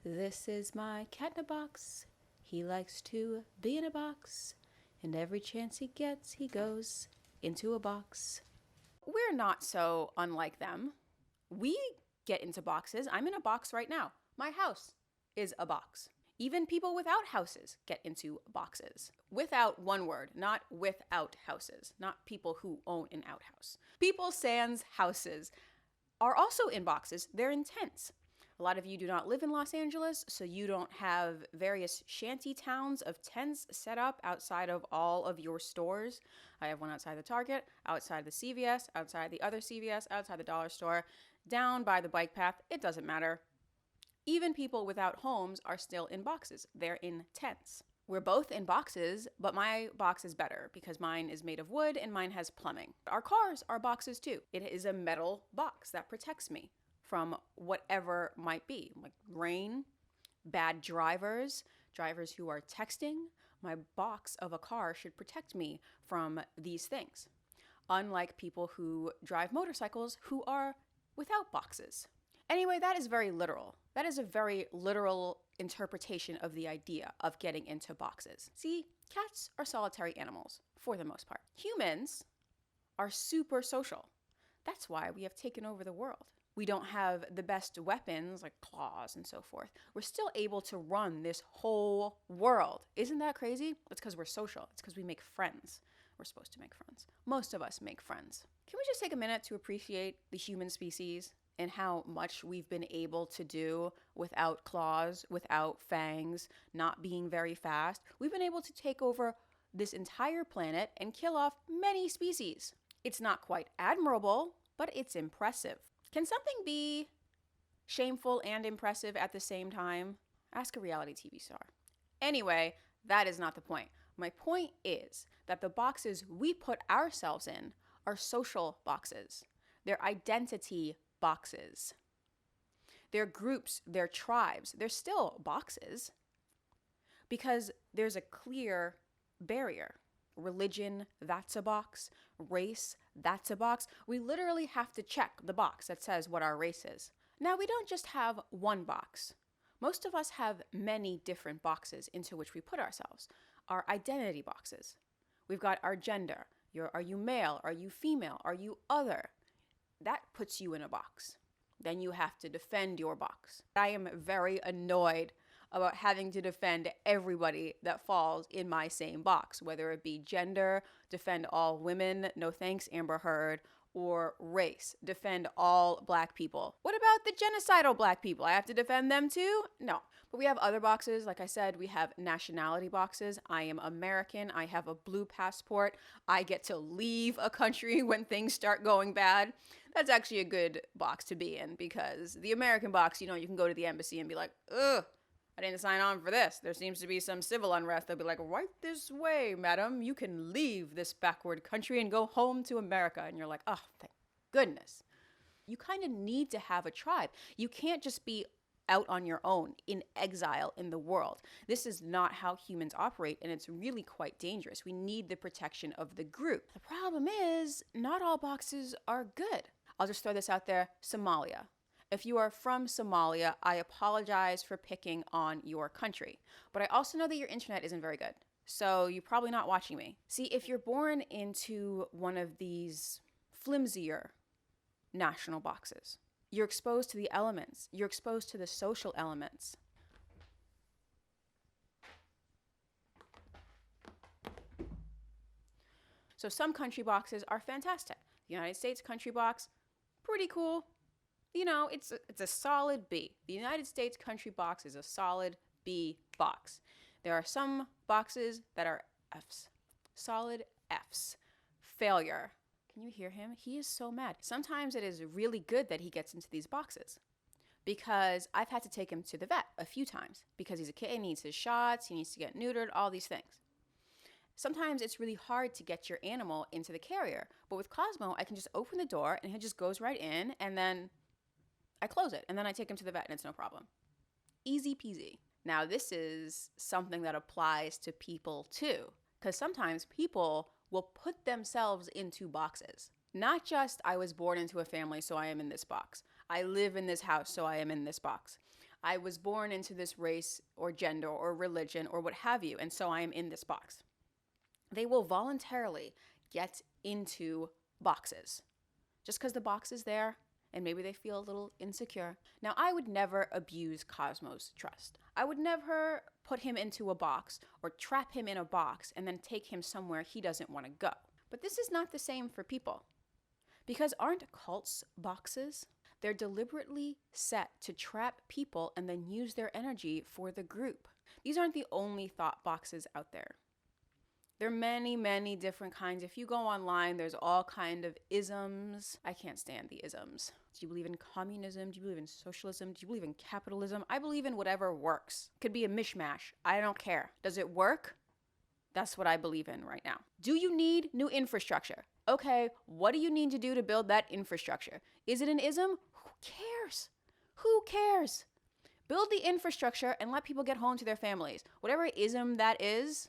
This is my cat in a box. He likes to be in a box, and every chance he gets, he goes into a box. We're not so unlike them. We get into boxes. I'm in a box right now. My house is a box. Even people without houses get into boxes. Without one word, not without houses, not people who own an outhouse. People sans houses are also in boxes. They're in tents. A lot of you do not live in Los Angeles, so you don't have various shanty towns of tents set up outside of all of your stores. I have one outside the Target, outside the CVS, outside the other CVS, outside the dollar store, down by the bike path. It doesn't matter. Even people without homes are still in boxes. They're in tents. We're both in boxes, but my box is better because mine is made of wood and mine has plumbing. Our cars are boxes too. It is a metal box that protects me from whatever might be, like rain, bad drivers who are texting. My box of a car should protect me from these things, unlike people who drive motorcycles who are without boxes. Anyway, that is very literal. That is a very literal interpretation of the idea of getting into boxes. See, cats are solitary animals for the most part. Humans are super social. That's why we have taken over the world. We don't have the best weapons like claws and so forth. We're still able to run this whole world. Isn't that crazy? It's because we're social. It's because we make friends. We're supposed to make friends. Most of us make friends. Can we just take a minute to appreciate the human species and how much we've been able to do without claws, without fangs, not being very fast? We've been able to take over this entire planet and kill off many species. It's not quite admirable, but it's impressive. Can something be shameful and impressive at the same time? Ask a reality TV star. Anyway, that is not the point. My point is that the boxes we put ourselves in are social boxes. They're identity boxes. They're groups, they're tribes. They're still boxes because there's a clear barrier. Religion, that's a box. Race, that's a box. We literally have to check the box that says what our race is. Now, we don't just have one box. Most of us have many different boxes into which we put ourselves. Our identity boxes. We've got our gender. Are you male? Are you female? Are you other? That puts you in a box. Then you have to defend your box. I am very annoyed about having to defend everybody that falls in my same box, whether it be gender, defend all women, no thanks, Amber Heard, or race, defend all black people. What about the genocidal black people? I have to defend them too? No. But we have other boxes. Like I said, we have nationality boxes. I am American. I have a blue passport. I get to leave a country when things start going bad. That's actually a good box to be in because the American box, you can go to the embassy and be like, ugh, I didn't sign on for this. There seems to be some civil unrest. They'll be like, right this way, madam. You can leave this backward country and go home to America. And you're like, oh, thank goodness. You kind of need to have a tribe. You can't just be out on your own in exile in the world. This is not how humans operate, and it's really quite dangerous. We need the protection of the group. The problem is, not all boxes are good. I'll just throw this out there. Somalia. If you are from Somalia, I apologize for picking on your country. But I also know that your internet isn't very good. So you're probably not watching me. See, if you're born into one of these flimsier national boxes, you're exposed to the elements. You're exposed to the social elements. So some country boxes are fantastic. The United States country box, pretty cool. It's a solid B. The United States country box is a solid B box. There are some boxes that are Fs. Solid Fs. Failure. Can you hear him? He is so mad. Sometimes it is really good that he gets into these boxes because I've had to take him to the vet a few times because he's a kid, he needs his shots, he needs to get neutered, all these things. Sometimes it's really hard to get your animal into the carrier, but with Cosmo, I can just open the door and he just goes right in and then I close it and then I take him to the vet and it's no problem. Easy peasy. Now, this is something that applies to people too, because sometimes people will put themselves into boxes. Not just I was born into a family, so I am in this box. I live in this house, so I am in this box. I was born into this race or gender or religion or what have you, and so I am in this box. They will voluntarily get into boxes just because the box is there and maybe they feel a little insecure. Now, I would never abuse Cosmo's trust. I would never put him into a box or trap him in a box and then take him somewhere he doesn't want to go. But this is not the same for people. Because aren't cults boxes? They're deliberately set to trap people and then use their energy for the group. These aren't the only thought boxes out there. There are many, many different kinds. If you go online, there's all kind of isms. I can't stand the isms. Do you believe in communism? Do you believe in socialism? Do you believe in capitalism? I believe in whatever works. Could be a mishmash. I don't care. Does it work? That's what I believe in right now. Do you need new infrastructure? Okay, what do you need to do to build that infrastructure? Is it an ism? Who cares? Who cares? Build the infrastructure and let people get home to their families. Whatever ism that is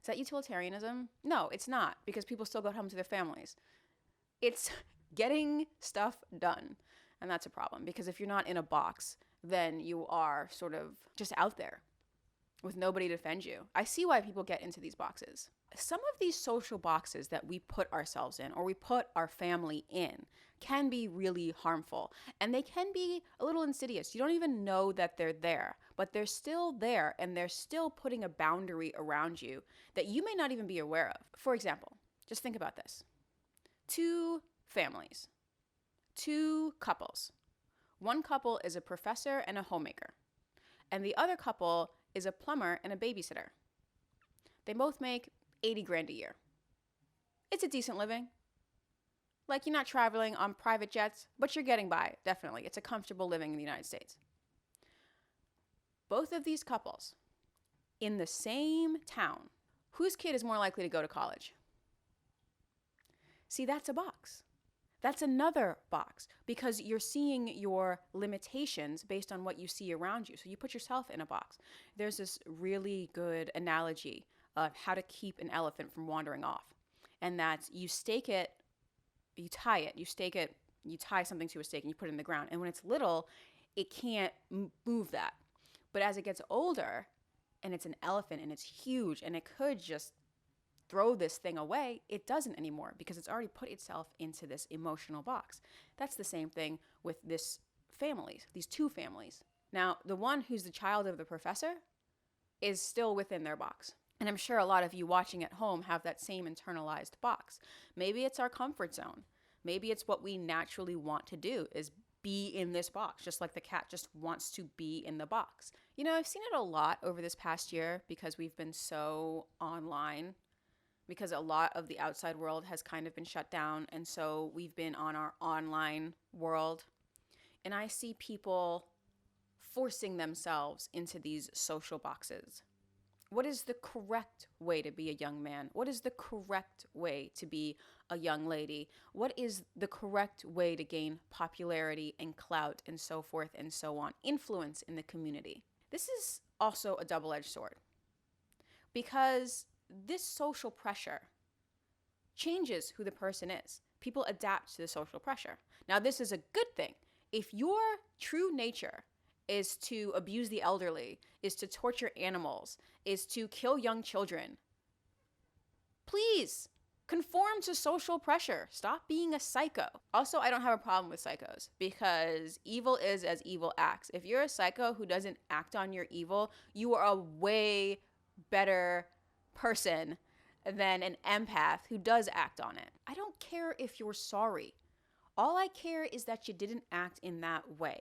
that utilitarianism? No, it's not, because people still go home to their families. It's getting stuff done. And that's a problem, because if you're not in a box, then you are sort of just out there with nobody to defend you. I see why people get into these boxes. Some of these social boxes that we put ourselves in or we put our family in can be really harmful, and they can be a little insidious. You don't even know that they're there, but they're still there, and they're still putting a boundary around you that you may not even be aware of. For example, just think about this. 2 families, 2 couples. One couple is a professor and a homemaker, and the other couple is a plumber and a babysitter. They both make 80 grand a year. It's a decent living. Like, you're not traveling on private jets, but you're getting by, definitely. It's a comfortable living in the United States. Both of these couples in the same town, whose kid is more likely to go to college? See, that's a box. That's another box, because you're seeing your limitations based on what you see around you. So you put yourself in a box. There's this really good analogy of how to keep an elephant from wandering off. And that's, you stake it, you tie it, you tie something to a stake and you put it in the ground. And when it's little, it can't move that. But as it gets older and it's an elephant and it's huge and it could just throw this thing away, it doesn't anymore because it's already put itself into this emotional box. That's the same thing with this family, these 2 families. Now, the one who's the child of the professor is still within their box. And I'm sure a lot of you watching at home have that same internalized box. Maybe it's our comfort zone. Maybe it's what we naturally want to do, is be in this box, just like the cat just wants to be in the box. You know, I've seen it a lot over this past year because we've been so online, because a lot of the outside world has kind of been shut down. And so we've been on our online world. And I see people forcing themselves into these social boxes. What is the correct way to be a young man? What is the correct way to be a young lady? What is the correct way to gain popularity and clout and so forth and so on? Influence in the community. This is also a double-edged sword, because this social pressure changes who the person is. People adapt to the social pressure. Now, this is a good thing. If your true nature is to abuse the elderly, is to torture animals, is to kill young children, please conform to social pressure. Stop being a psycho. Also, I don't have a problem with psychos, because evil is as evil acts. If you're a psycho who doesn't act on your evil, you are a way better person than an empath who does act on it. I don't care if you're sorry. All I care is that you didn't act in that way.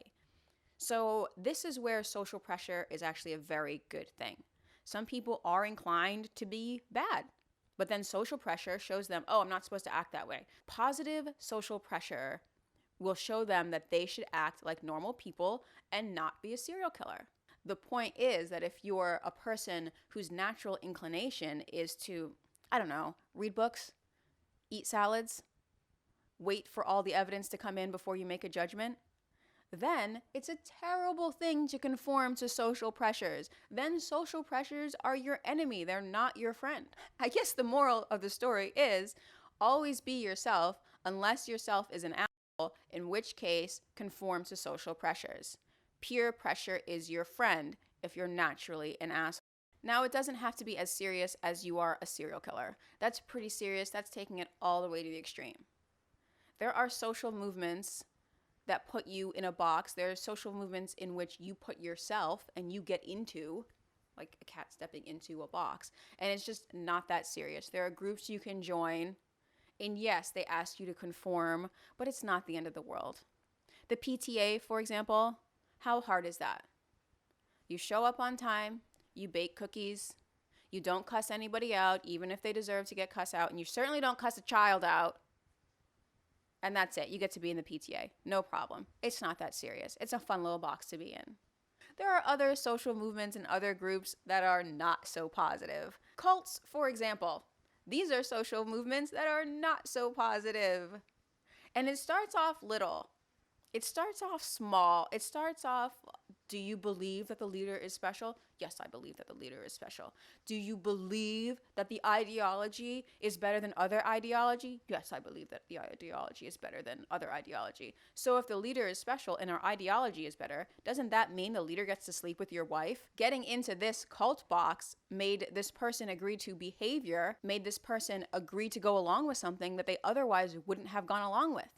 So this is where social pressure is actually a very good thing. Some people are inclined to be bad, but then social pressure shows them, oh, I'm not supposed to act that way. Positive social pressure will show them that they should act like normal people and not be a serial killer. The point is that if you're a person whose natural inclination is to, I don't know, read books, eat salads, wait for all the evidence to come in before you make a judgment, then it's a terrible thing to conform to social pressures. Then social pressures are your enemy. They're not your friend. I guess the moral of the story is always be yourself unless yourself is an asshole, in which case conform to social pressures. Peer pressure is your friend if you're naturally an asshole. Now, it doesn't have to be as serious as you are a serial killer. That's pretty serious. That's taking it all the way to the extreme. There are social movements that put you in a box. There are social movements in which you put yourself and you get into, like a cat stepping into a box. And it's just not that serious. There are groups you can join. And yes, they ask you to conform, but it's not the end of the world. The PTA, for example, how hard is that? You show up on time, you bake cookies, you don't cuss anybody out, even if they deserve to get cussed out, and you certainly don't cuss a child out. And that's it. You get to be in the PTA. No problem. It's not that serious. It's a fun little box to be in. There are other social movements and other groups that are not so positive. Cults, for example. These are social movements that are not so positive. And it starts off little. It starts off small. It starts off, do you believe that the leader is special? Yes, I believe that the leader is special. Do you believe that the ideology is better than other ideology? Yes, I believe that the ideology is better than other ideology. So if the leader is special and our ideology is better, doesn't that mean the leader gets to sleep with your wife? Getting into this cult box made this person agree to behavior, made this person agree to go along with something that they otherwise wouldn't have gone along with.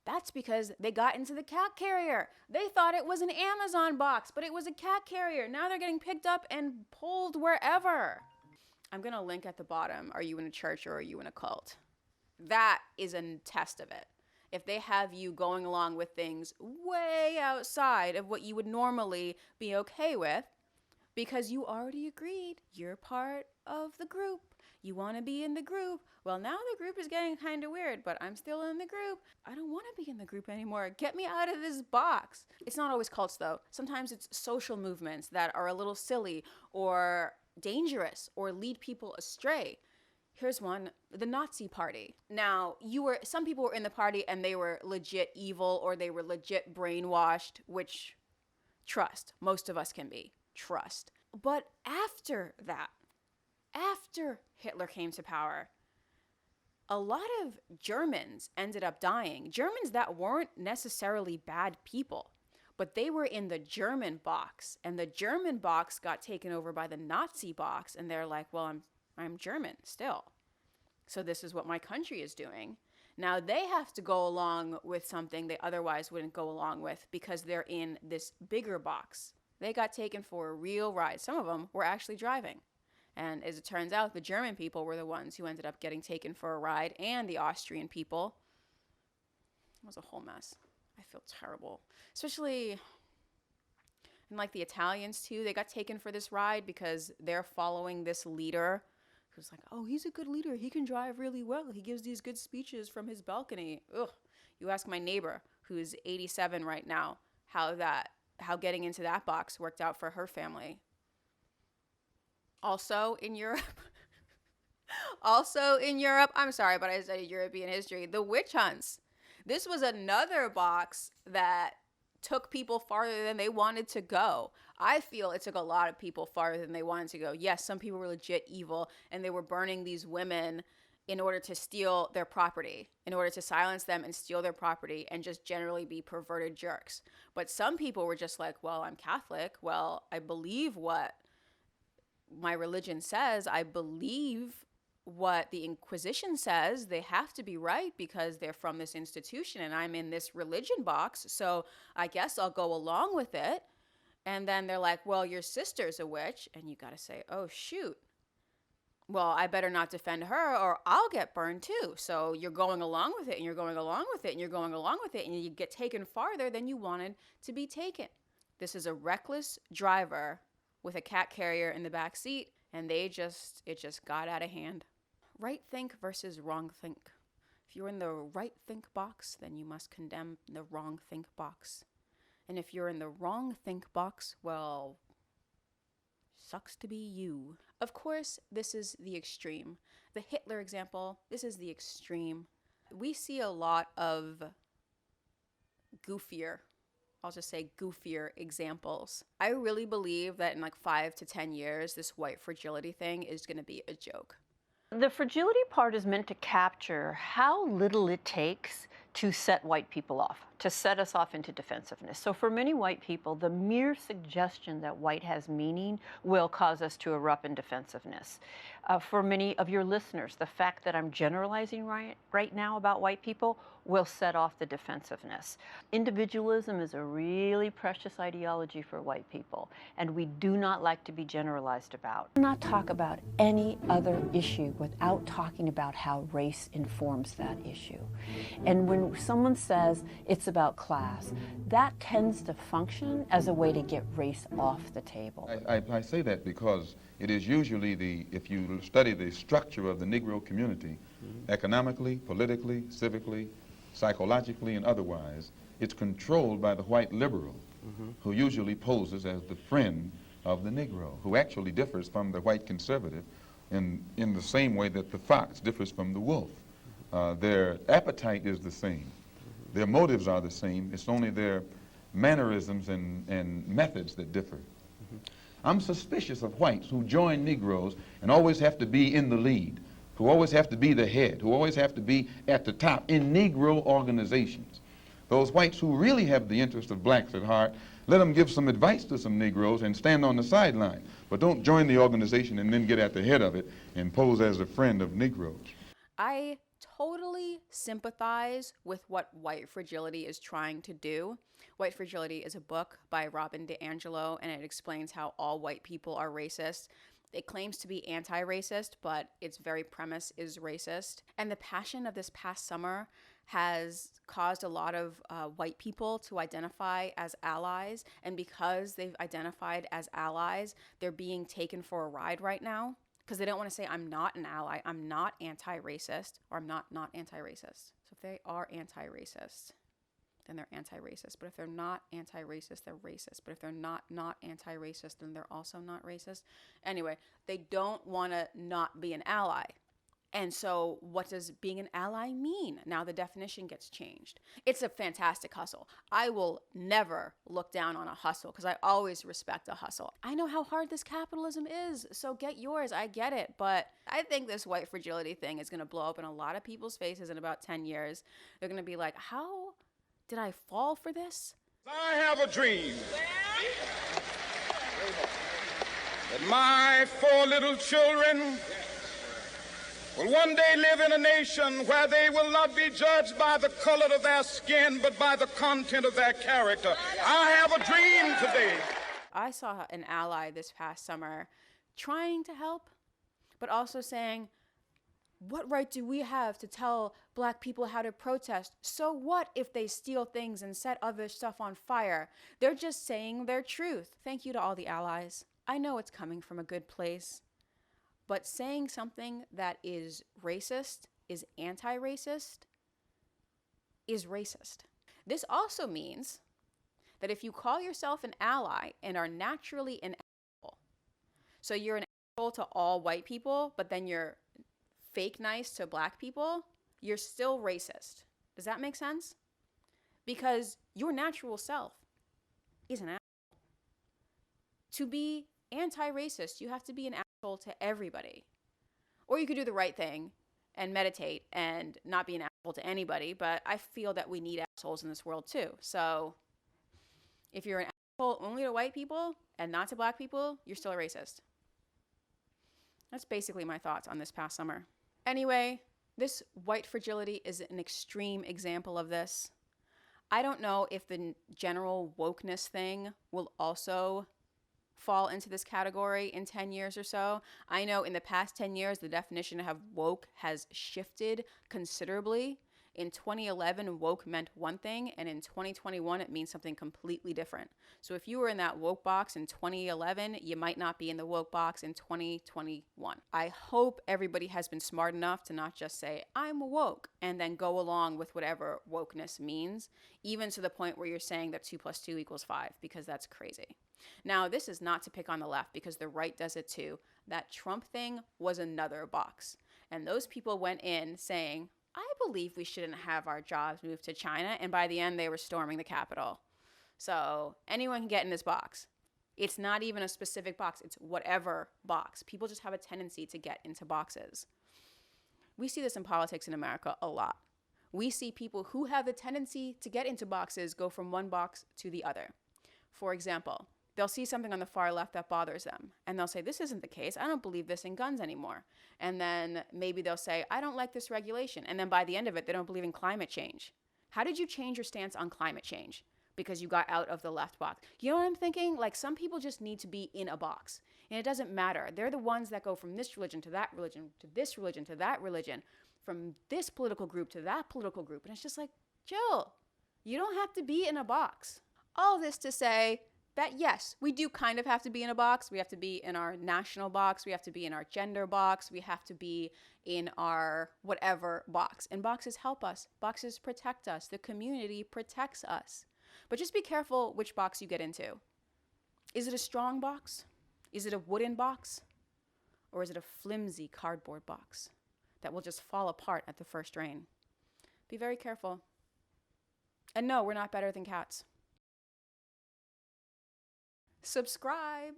That's because they got into the cat carrier. They thought it was an Amazon box, but it was a cat carrier. Now they're getting picked up and pulled wherever. I'm going to link at the bottom. Are you in a church or are you in a cult? That is a test of it. If they have you going along with things way outside of what you would normally be okay with, because you already agreed you're part of the group. You want to be in the group. Well, now the group is getting kind of weird, but I'm still in the group. I don't want to be in the group anymore. Get me out of this box. It's not always cults, though. Sometimes it's social movements that are a little silly or dangerous or lead people astray. Here's one, the Nazi Party. Now, some people were in the party and they were legit evil or they were legit brainwashed, which, trust, most of us can be. Trust. But after that, after Hitler came to power, a lot of Germans ended up dying. Germans that weren't necessarily bad people, but they were in the German box, and the German box got taken over by the Nazi box, and they're like, well, I'm German still. So this is what my country is doing. Now they have to go along with something they otherwise wouldn't go along with because they're in this bigger box. They got taken for a real ride. Some of them were actually driving. And as it turns out, the German people were the ones who ended up getting taken for a ride, and the Austrian people. It was a whole mess. I feel terrible. Especially, and like the Italians too, they got taken for this ride because they're following this leader who's like, oh, he's a good leader. He can drive really well. He gives these good speeches from his balcony. Ugh. You ask my neighbor, who's 87 right now, how getting into that box worked out for her family. Also in Europe, I'm sorry, but I studied European history, the witch hunts. This was another box that took people farther than they wanted to go. I feel it took a lot of people farther than they wanted to go. Yes, some people were legit evil and they were burning these women in order to steal their property, in order to silence them and steal their property and just generally be perverted jerks. But some people were just like, well, I'm Catholic. Well, I believe what my religion says. I believe what the Inquisition says. They have to be right because they're from this institution and I'm in this religion box. So I guess I'll go along with it. And then they're like, well, your sister's a witch. And you got to say, oh, shoot. Well, I better not defend her or I'll get burned too. So you're going along with it and you're going along with it and you're going along with it and you get taken farther than you wanted to be taken. This is a reckless driver with a cat carrier in the back seat, and it just got out of hand. Right think versus wrong think. If you're in the right think box, then you must condemn the wrong think box. And if you're in the wrong think box, well, sucks to be you. Of course, this is the extreme. The Hitler example, this is the extreme. We see a lot of goofier examples. I really believe that in like 5 to 10 years, this white fragility thing is going to be a joke. The fragility part is meant to capture how little it takes to set white people off. to set us off into defensiveness. So for many white people, the mere suggestion that white has meaning will cause us to erupt in defensiveness. For many of your listeners, the fact that I'm generalizing right now about white people will set off the defensiveness. Individualism is a really precious ideology for white people, and we do not like to be generalized about. Do not talk about any other issue without talking about how race informs that issue. And when someone says it's about class, that tends to function as a way to get race off the table. I say that because it is usually if you study the structure of the Negro community, economically, politically, civically, psychologically, and otherwise, it's controlled by the white liberal, who usually poses as the friend of the Negro, who actually differs from the white conservative in the same way that the fox differs from the wolf. Their appetite is the same. Their motives are the same. It's only their mannerisms and methods that differ. I'm suspicious of whites who join Negroes and always have to be in the lead, who always have to be the head, who always have to be at the top in Negro organizations. Those whites who really have the interest of blacks at heart, let them give some advice to some Negroes and stand on the sideline, but don't join the organization and then get at the head of it and pose as a friend of Negroes. I totally sympathize with what White Fragility is trying to do. White Fragility is a book by Robin DiAngelo, and it explains how all white people are racist. It claims to be anti-racist, but its very premise is racist. And the passion of this past summer has caused a lot of white people to identify as allies. And because they've identified as allies, they're being taken for a ride right now because they don't want to say, I'm not an ally, I'm not anti-racist, or I'm not anti-racist. So if they are anti-racist, then they're anti-racist. But if they're not anti-racist, they're racist. But if they're not anti-racist, then they're also not racist. Anyway, they don't want to not be an ally. And so what does being an ally mean? Now the definition gets changed. It's a fantastic hustle. I will never look down on a hustle because I always respect a hustle. I know how hard this capitalism is, so get yours. I get it. But I think this white fragility thing is going to blow up in a lot of people's faces in about 10 years. They're going to be like, how did I fall for this? I have a dream that my 4 little children will one day live in a nation where they will not be judged by the color of their skin, but by the content of their character. I have a dream today. I saw an ally this past summer trying to help, but also saying, what right do we have to tell black people how to protest? So what if they steal things and set other stuff on fire? They're just saying their truth. Thank you to all the allies. I know it's coming from a good place, but saying something that is racist, is anti-racist, is racist. This also means that if you call yourself an ally and are naturally an asshole, so you're an asshole to all white people, but then you're fake nice to black people, you're still racist. Does that make sense? Because your natural self is an asshole. To be anti-racist, you have to be an asshole to everybody. Or you could do the right thing and meditate and not be an asshole to anybody, but I feel that we need assholes in this world too. So if you're an asshole only to white people and not to black people, you're still a racist. That's basically my thoughts on this past summer. Anyway, this white fragility is an extreme example of this. I don't know if the general wokeness thing will also fall into this category in 10 years or so. I know in the past 10 years, the definition of woke has shifted considerably. In 2011, woke meant one thing, and in 2021, it means something completely different. So if you were in that woke box in 2011, you might not be in the woke box in 2021. I hope everybody has been smart enough to not just say, I'm woke, and then go along with whatever wokeness means, even to the point where you're saying that 2 + 2 = 5, because that's crazy. Now, this is not to pick on the left, because the right does it too. That Trump thing was another box. And those people went in saying, I believe we shouldn't have our jobs moved to China. And by the end, they were storming the Capitol. So anyone can get in this box. It's not even a specific box. It's whatever box. People just have a tendency to get into boxes. We see this in politics in America a lot. We see people who have the tendency to get into boxes go from one box to the other. For example, they'll see something on the far left that bothers them, and they'll say, this isn't the case. I don't believe this in guns anymore. And then maybe they'll say, I don't like this regulation. And then by the end of it, they don't believe in climate change. How did you change your stance on climate change? Because you got out of the left box. You know what I'm thinking? Like, some people just need to be in a box. And it doesn't matter. They're the ones that go from this religion to that religion, to this religion to that religion, from this political group to that political group. And it's just like, chill. You don't have to be in a box. All this to say that, yes, we do kind of have to be in a box. We have to be in our national box. We have to be in our gender box. We have to be in our whatever box. And boxes help us. Boxes protect us. The community protects us. But just be careful which box you get into. Is it a strong box? Is it a wooden box? Or is it a flimsy cardboard box that will just fall apart at the first rain? Be very careful. And no, we're not better than cats. Subscribe.